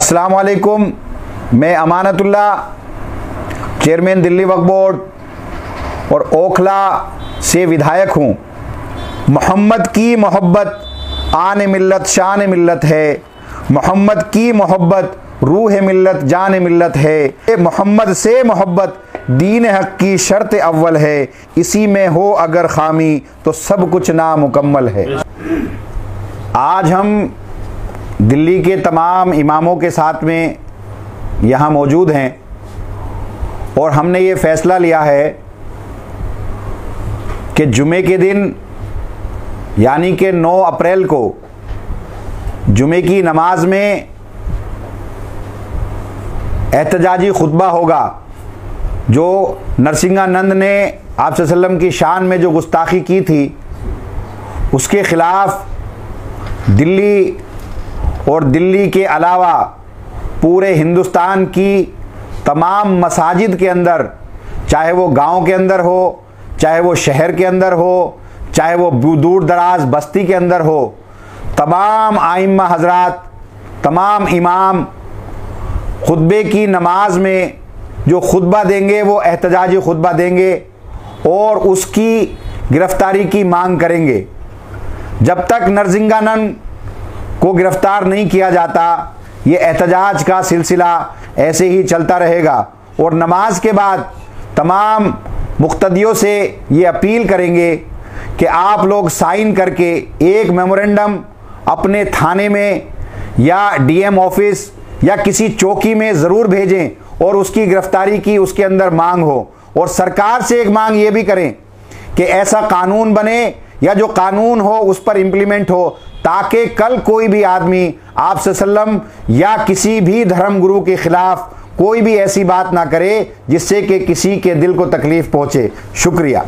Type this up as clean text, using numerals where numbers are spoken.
अस्सलाम वालेकुम। मैं अमानतुल्ला, चेयरमैन दिल्ली वक्फ बोर्ड और ओखला से विधायक हूँ। मोहम्मद की मोहब्बत आन मिल्लत शान मिल्लत है, मोहम्मद की मोहब्बत रूह मिल्लत जान मिल्लत है, मोहम्मद से मोहब्बत दीन हक की शर्त अव्वल है, इसी में हो अगर खामी तो सब कुछ नामुकम्मल है। आज हम दिल्ली के तमाम इमामों के साथ में यहाँ मौजूद हैं और हमने ये फ़ैसला लिया है कि जुमे के दिन यानी कि 9 अप्रैल को जुमे की नमाज में एहतजाजी खुतबा होगा। जो नरसिंहानंद ने आप सल्लल्लाहु अलैहि वसल्लम की शान में जो गुस्ताखी की थी उसके ख़िलाफ़ दिल्ली और दिल्ली के अलावा पूरे हिंदुस्तान की तमाम मसाजिद के अंदर, चाहे वो गांव के अंदर हो, चाहे वो शहर के अंदर हो, चाहे वो दूर दराज बस्ती के अंदर हो, तमाम आइम्मा हजरात, तमाम इमाम खुतबे की नमाज में जो खुतबा देंगे वो एहतजाजी खुतबा देंगे और उसकी गिरफ्तारी की मांग करेंगे। जब तक नरसिंहानंद को गिरफ्तार नहीं किया जाता ये एहतजाज का सिलसिला ऐसे ही चलता रहेगा। और नमाज के बाद तमाम मुक्तदियों से ये अपील करेंगे कि आप लोग साइन करके एक मेमोरेंडम अपने थाने में या डीएम ऑफिस या किसी चौकी में ज़रूर भेजें और उसकी गिरफ्तारी की उसके अंदर मांग हो। और सरकार से एक मांग ये भी करें कि ऐसा कानून बने या जो कानून हो उस पर इम्प्लीमेंट हो, ताकि कल कोई भी आदमी आप सल्लम या किसी भी धर्म गुरु के खिलाफ कोई भी ऐसी बात ना करे जिससे कि किसी के दिल को तकलीफ पहुंचे। शुक्रिया।